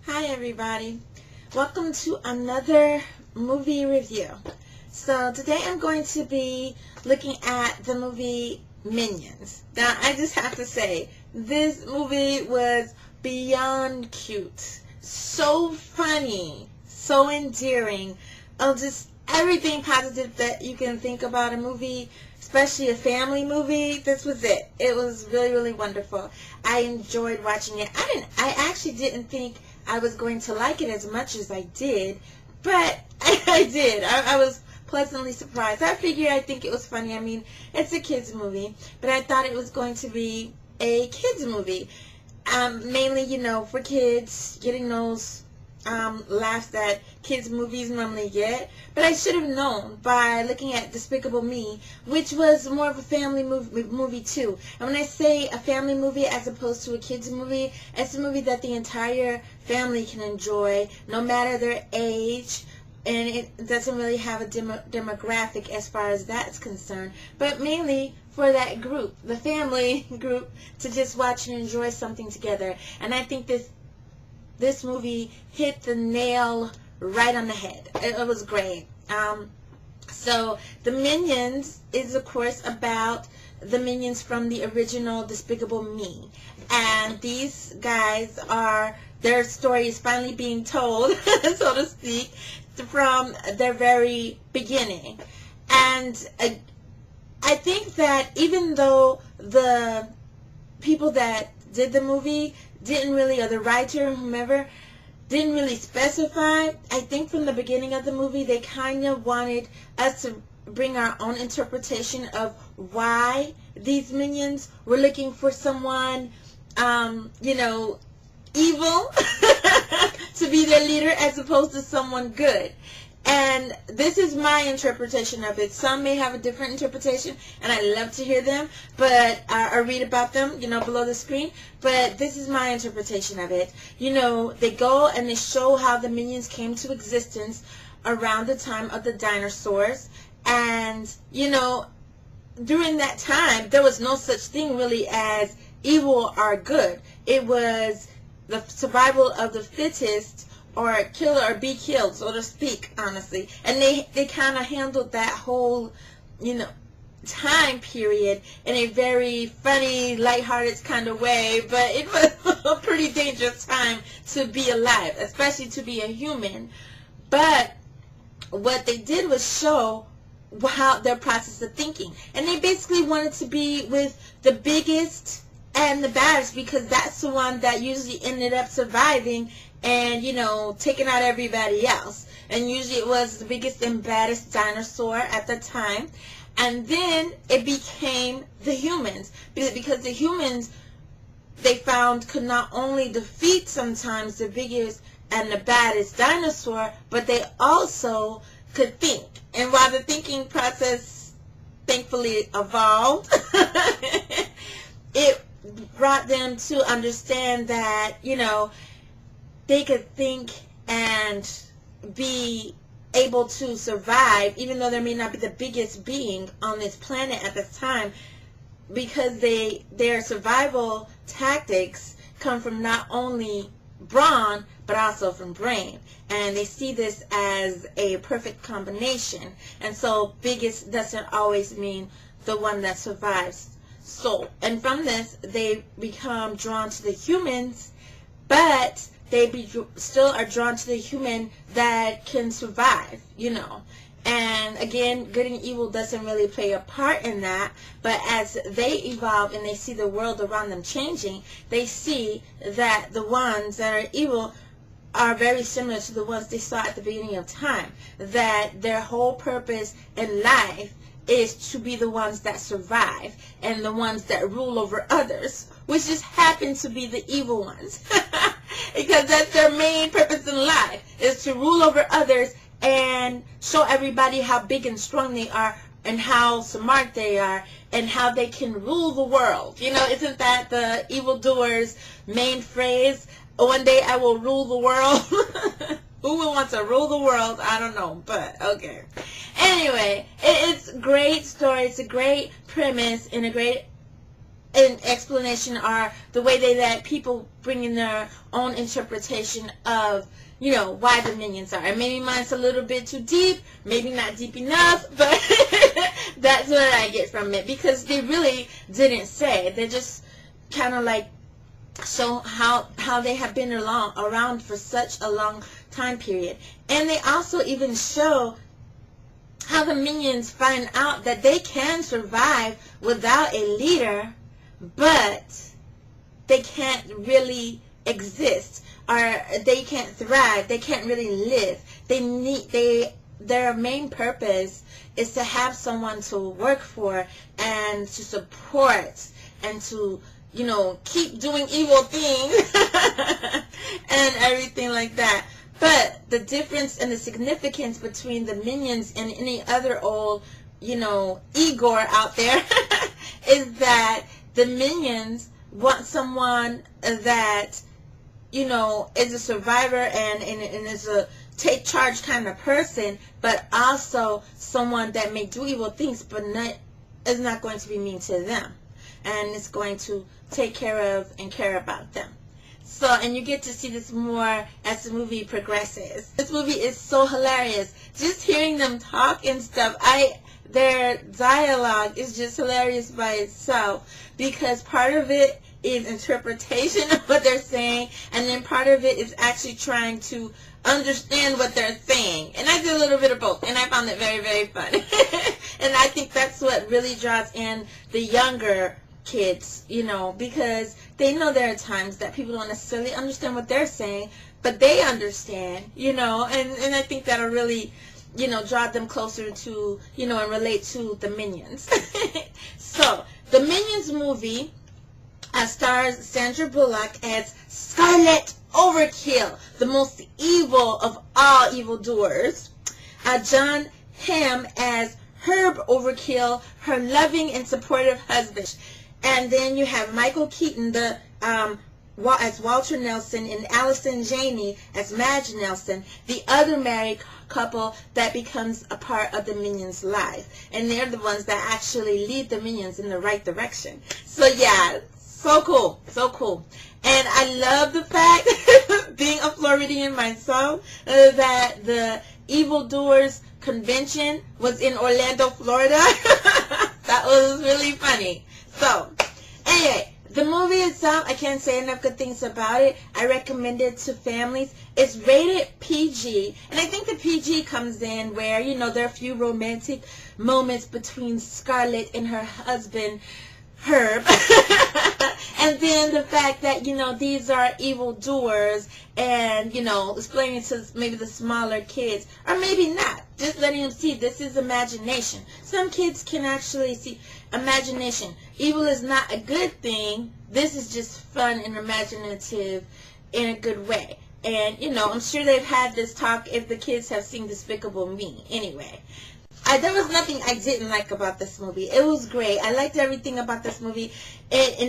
Hi everybody, welcome to another movie review. So today I'm going to be looking at the movie Minions. Now I just have to say, this movie was beyond cute, so funny, so endearing, just everything positive that you can think about a movie, especially a family movie. This was it. It was really, really wonderful. I enjoyed watching it. I actually didn't think I was going to like it as much as I did, but I did. I was pleasantly surprised. I think it was funny. I mean, it's a kids movie, but I thought it was going to be a kids movie. Mainly, for kids, getting those laughs that kids movies normally get. But I should have known by looking at Despicable Me, which was more of a family movie too. And when I say a family movie as opposed to a kids movie, it's a movie that the entire family can enjoy, no matter their age. And it doesn't really have a demographic as far as that's concerned, but mainly for that group, the family group, to just watch and enjoy something together. And I think this movie hit the nail right on the head. It was great. So the Minions is, of course, about the Minions from the original Despicable Me. And these guys their story is finally being told, so to speak, from their very beginning. And I think that even though the people that did the movie didn't really, or the writer, whomever, didn't really specify, I think from the beginning of the movie they kind of wanted us to bring our own interpretation of why these minions were looking for someone, evil to be their leader as opposed to someone good. And this is my interpretation of it. Some may have a different interpretation, and I love to hear them, but or read about them, below the screen. But this is my interpretation of it. They go and they show how the minions came to existence around the time of the dinosaurs. And, during that time, there was no such thing really as evil or good. It was the survival of the fittest, or kill or be killed, so to speak, honestly. And they kind of handled that whole, time period in a very funny, lighthearted kind of way. But it was a pretty dangerous time to be alive, especially to be a human. But what they did was show how their process of thinking. And they basically wanted to be with the biggest and the baddest, because that's the one that usually ended up surviving and, taking out everybody else. And usually it was the biggest and baddest dinosaur at the time. And then it became the humans, because the humans, they found, could not only defeat sometimes the biggest and the baddest dinosaur, but they also could think. And while the thinking process thankfully evolved, it brought them to understand that, they could think and be able to survive, even though they may not be the biggest being on this planet at this time, because their survival tactics come from not only brawn, but also from brain. And they see this as a perfect combination. And so biggest doesn't always mean the one that survives. So, and from this, they become drawn to the humans, but they still are drawn to the human that can survive, And again, good and evil doesn't really play a part in that. But as they evolve and they see the world around them changing, they see that the ones that are evil are very similar to the ones they saw at the beginning of time. That their whole purpose in life is to be the ones that survive and the ones that rule over others, which just happen to be the evil ones. Because that's their main purpose in life, is to rule over others and show everybody how big and strong they are and how smart they are and how they can rule the world. Isn't that the evildoers' main phrase? One day I will rule the world. Who would want to rule the world? I don't know, but okay. Anyway, it's a great story. It's a great premise and a great an explanation or the way they let people bring in their own interpretation of, you know, why the minions are. And maybe mine's a little bit too deep, maybe not deep enough, but that's what I get from it, because they really didn't say. They just kind of like show how they have been around for such a long time period. And they also even show how the minions find out that they can survive without a leader, but they can't really exist, or they can't thrive, they can't really live. Their main purpose is to have someone to work for and to support and to, you know, keep doing evil things and everything like that. But the difference and the significance between the minions and any other old, you know, Igor out there is that the minions want someone that, you know, is a survivor and is a take charge kind of person, but also someone that may do evil things, but is not going to be mean to them, and is going to take care of and care about them. So, and you get to see this more as the movie progresses. This movie is so hilarious. Just hearing them talk and stuff, their dialogue is just hilarious by itself, because part of it is interpretation of what they're saying, and then part of it is actually trying to understand what they're saying. And I did a little bit of both, and I found it very, very fun. And I think that's what really draws in the younger kids, you know, because they know there are times that people don't necessarily understand what they're saying, but they understand, you know, and I think that'll really, you know, draw them closer to, you know, and relate to the Minions. So, the Minions movie stars Sandra Bullock as Scarlet Overkill, the most evil of all evildoers. John Hamm as Herb Overkill, her loving and supportive husband. And then you have Michael Keaton as Walter Nelson, and Allison Janney as Madge Nelson, the other married couple that becomes a part of the Minions' life. And they're the ones that actually lead the Minions in the right direction. So yeah, so cool, so cool. And I love the fact, being a Floridian myself, that the Evildoers convention was in Orlando, Florida. That was really funny. So, anyway, the movie itself, I can't say enough good things about it. I recommend it to families. It's rated PG, and I think the PG comes in where, you know, there are a few romantic moments between Scarlett and her husband, Herb. And then the fact that, you know, these are evildoers, and, you know, explaining to maybe the smaller kids, or maybe not, just letting them see this is imagination. Some kids can actually see imagination. Evil is not a good thing. This is just fun and imaginative in a good way. And, you know, I'm sure they've had this talk if the kids have seen Despicable Me. Anyway, there was nothing I didn't like about this movie. It was great. I liked everything about this movie. It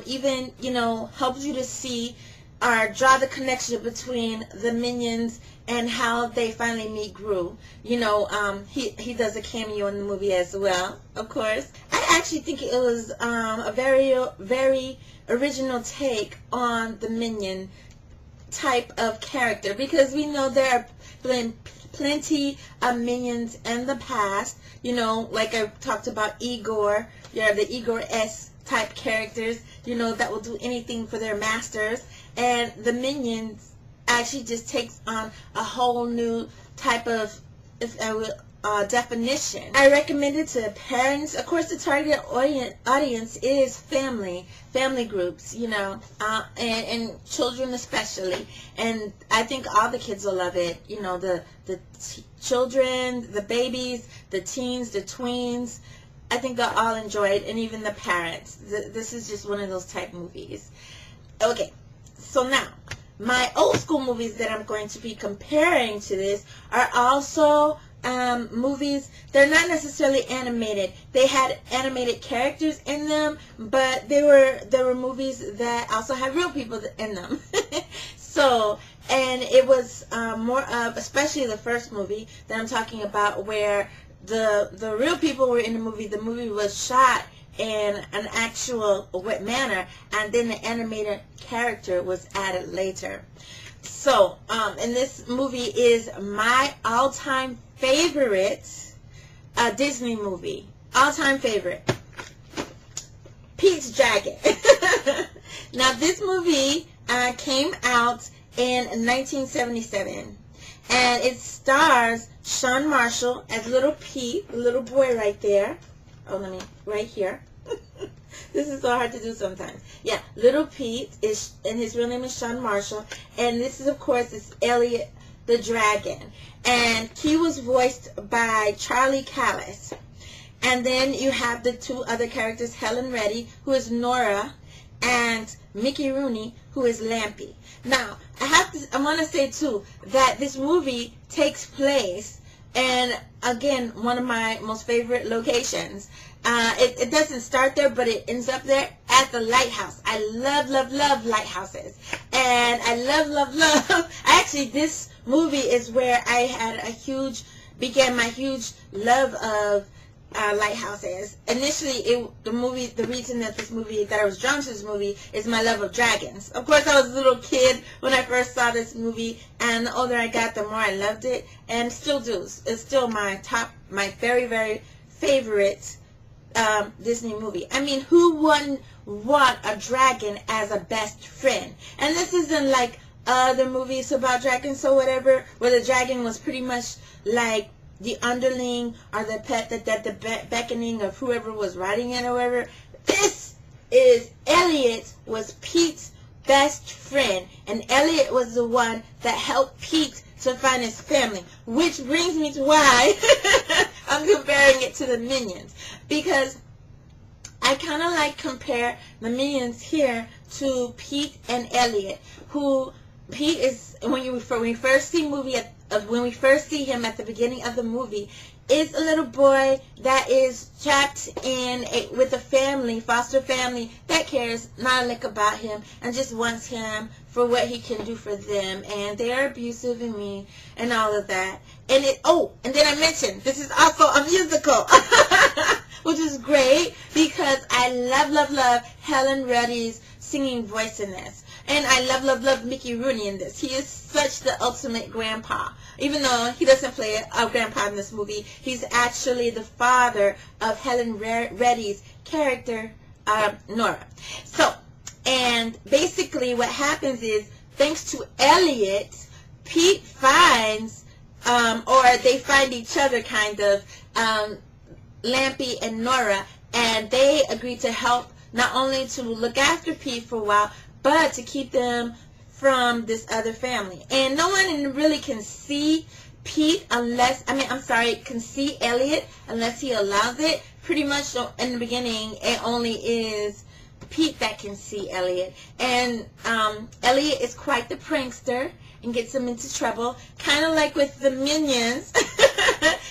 even, you know, helps you to see or draw the connection between the Minions and how they finally meet Gru. You know, he does a cameo in the movie as well, of course. I actually think it was a very, very original take on the Minion type of character, because we know there have been plenty of Minions in the past, you know, like I talked about Igor, the Igor-esque type characters, you know, that will do anything for their masters, and the Minions actually just takes on a whole new type of definition. I recommend it to parents. Of course, the target audience is family groups, you know, and children especially. And I think all the kids will love it. You know, the children, the babies, the teens, the tweens. I think they'll all enjoy it, and even the parents. This is just one of those type movies. Okay, so now, my old school movies that I'm going to be comparing to this are also movies. They're not necessarily animated. They had animated characters in them, but there were movies that also had real people in them. So, and it was more of, especially the first movie that I'm talking about, where the real people were in the movie. The movie was shot in an actual wet manner, and then the animated character was added later. So, and this movie is my all-time favorite Disney movie. All-time favorite. Pete's Dragon. Now, this movie came out in 1977, and it stars Sean Marshall as Little Pete, the little boy right there. Oh, right here. This is so hard to do sometimes. Yeah, Little Pete is, and his real name is Sean Marshall, and this is, of course, is Elliot the Dragon, and he was voiced by Charlie Callis. And then you have the two other characters, Helen Reddy, who is Nora, and Mickey Rooney, who is Lampy. Now, I want to say too that this movie takes place in, again, one of my most favorite locations. It doesn't start there, but it ends up there at the lighthouse. I love, love, love lighthouses. And I love, love, love. Actually, this movie is where I began my huge love of lighthouses. Initially, the reason that I was drawn to this movie is my love of dragons. Of course, I was a little kid when I first saw this movie, and the older I got, the more I loved it, and still do. It's still my very, very favorite Disney movie. I mean, who wouldn't want a dragon as a best friend? And this isn't like other movies about dragons or whatever, where the dragon was pretty much like the underling or the pet that the beckoning of whoever was riding it or whatever. This is Elliot was Pete's best friend, and Elliot was the one that helped Pete to find his family, which brings me to why I'm comparing it to the Minions, because I kind of like compare the Minions here to Pete and Elliot, who Pete is, when we first see him at the beginning of the movie, is a little boy that is trapped with a family, foster family, that cares not a lick about him and just wants him for what he can do for them, and they are abusive and mean and all of that. And then I mentioned this is also a musical, which is great because I love, love, love Helen Reddy's singing voice in this. And I love, love, love Mickey Rooney in this. He is such the ultimate grandpa. Even though he doesn't play a grandpa in this movie, he's actually the father of Helen Reddy's character, Nora. So, and basically what happens is, thanks to Elliot, Pete finds, or they find each other kind of, Lampy and Nora, and they agree to help not only to look after Pete for a while, but to keep them from this other family. And no one really can see Pete can see Elliot unless he allows it. Pretty much in the beginning, it only is Pete that can see Elliot. And Elliot is quite the prankster and gets him into trouble. Kind of like with the Minions.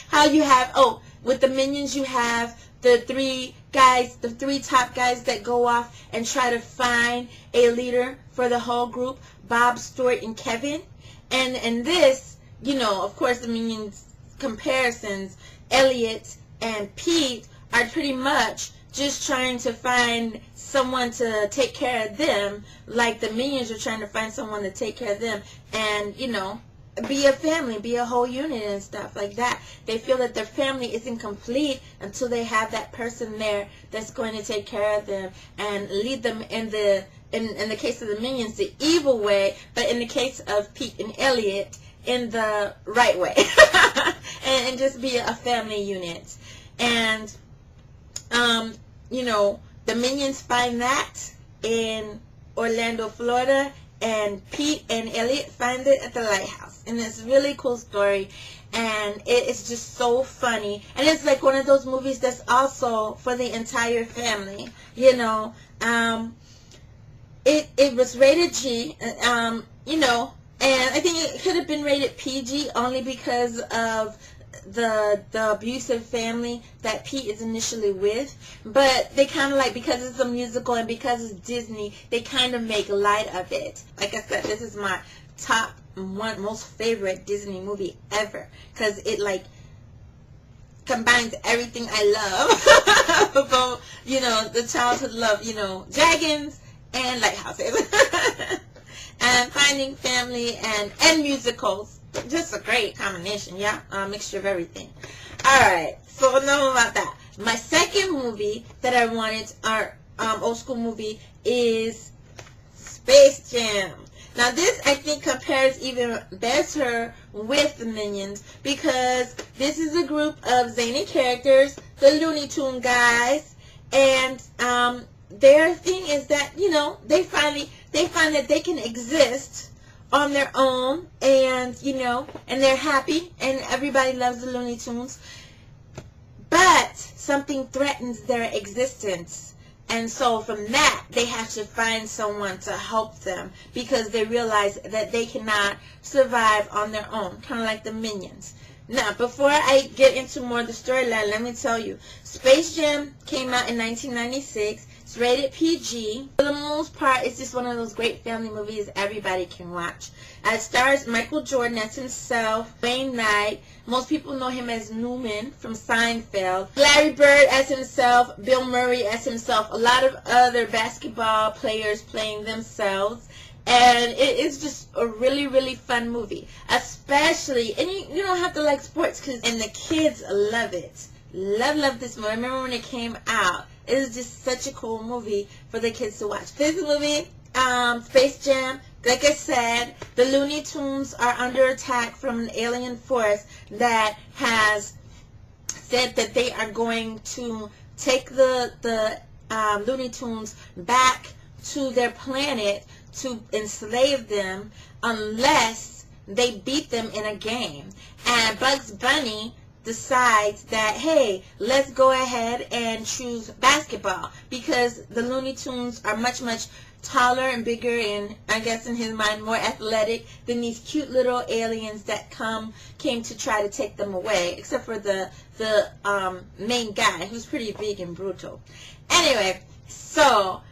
How you have, with the Minions you have the three top guys that go off and try to find a leader for the whole group, Bob, Stuart, and Kevin. And in this, of course, the Minions comparisons, Elliot and Pete are pretty much just trying to find someone to take care of them, like the Minions are trying to find someone to take care of them, and, be a family, be a whole unit and stuff like that. They feel that their family isn't complete until they have that person there that's going to take care of them and lead them in the case of the Minions, the evil way, but in the case of Pete and Elliot, in the right way. and just be a family unit. And, the Minions find that in Orlando, Florida, and Pete and Elliot find it at the lighthouse. And it's a really cool story, and it is just so funny. And it's like one of those movies that's also for the entire family, It was rated G, and I think it could have been rated PG only because of the abusive family that Pete is initially with. But they kind of because it's a musical and because it's Disney, they kind of make light of it. Like I said, this is my top most favorite Disney movie ever, because it combines everything I love about, you know, the childhood love, you know, dragons and lighthouses. And finding family and musicals. Just a great combination, yeah? A mixture of everything. Alright, so enough about that. My second movie that I wanted, our old school movie, is Space Jam. Now this, I think, compares even better with the Minions, because this is a group of zany characters, the Looney Tune guys, and their thing is that, you know, they find that they can exist on their own, and, you know, and they're happy, and everybody loves the Looney Tunes, but something threatens their existence. And so from that, they have to find someone to help them, because they realize that they cannot survive on their own, kind of like the Minions. Now, before I get into more of the storyline, let me tell you, Space Jam came out in 1996. It's rated PG. For the most part, it's just one of those great family movies everybody can watch. It stars Michael Jordan as himself, Wayne Knight. Most people know him as Newman from Seinfeld. Larry Bird as himself, Bill Murray as himself. A lot of other basketball players playing themselves. And it is just a really, really fun movie. Especially, and you don't have to like sports, and the kids love it. Love this movie. I remember when it came out. It was just such a cool movie for the kids to watch. This movie, Space Jam, like I said, the Looney Tunes are under attack from an alien force that has said that they are going to take the Looney Tunes back to their planet to enslave them unless they beat them in a game. And Bugs Bunny decides that, hey, let's go ahead and choose basketball, because the Looney Tunes are much taller and bigger, and I guess in his mind more athletic than these cute little aliens that came to try to take them away, except for the main guy, who's pretty big and brutal. Anyway, so,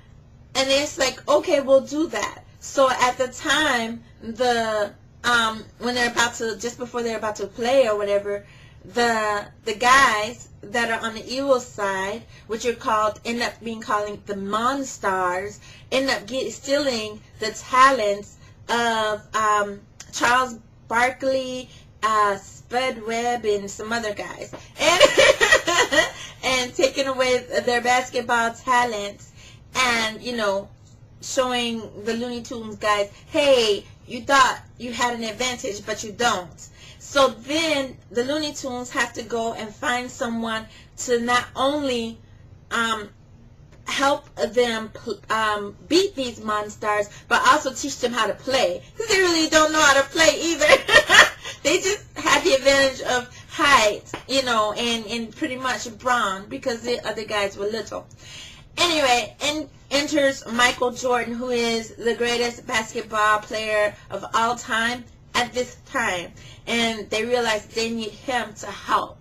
and it's like, okay, we'll do that. So at the time, when they're about to, just before they're about to play or whatever, the guys that are on the evil side, which are end up being called the Monstars, end up stealing the talents of Charles Barkley, Spud Webb, and some other guys, and taking away their basketball talents, and, you know, showing the Looney Tunes guys, hey, you thought you had an advantage, but you don't. So then the Looney Tunes have to go and find someone to not only help them beat these monsters, but also teach them how to play. Because they really don't know how to play either. They just had the advantage of height, you know, and pretty much brawn, because the other guys were little. Anyway, enters Michael Jordan, who is the greatest basketball player of all time at this time, and they realize they need him to help.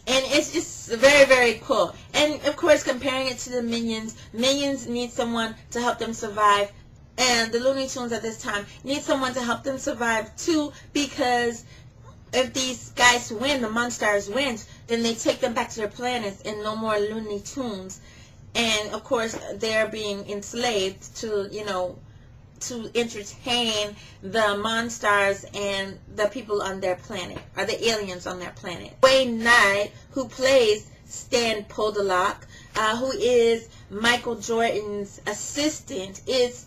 And it's just very, very cool. And of course, comparing it to the Minions, Minions need someone to help them survive, and the Looney Tunes at this time need someone to help them survive too, because if these guys win, the Monstars win, then they take them back to their planets and no more Looney Tunes. And of course, they're being enslaved to, you know, to entertain the Monstars and the people on their planet, or the aliens on their planet. Wayne Knight, who plays Stan Podolak, who is Michael Jordan's assistant, is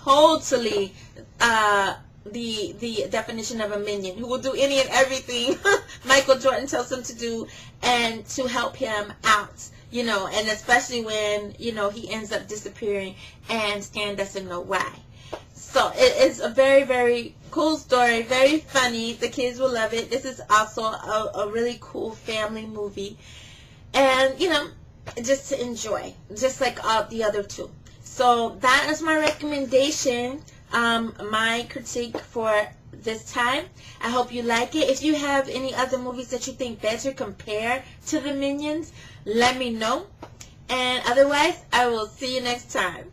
totally the definition of a minion, who will do any and everything Michael Jordan tells him to do, and to help him out, you know, and especially when, you know, he ends up disappearing and Stan doesn't know why. So it is a very, very cool story, very funny. The kids will love it. This is also a really cool family movie, and, you know, just to enjoy, just like the other two. So that is my recommendation, my critique for this time. I hope you like it. If you have any other movies that you think better compare to the Minions, let me know. And otherwise, I will see you next time.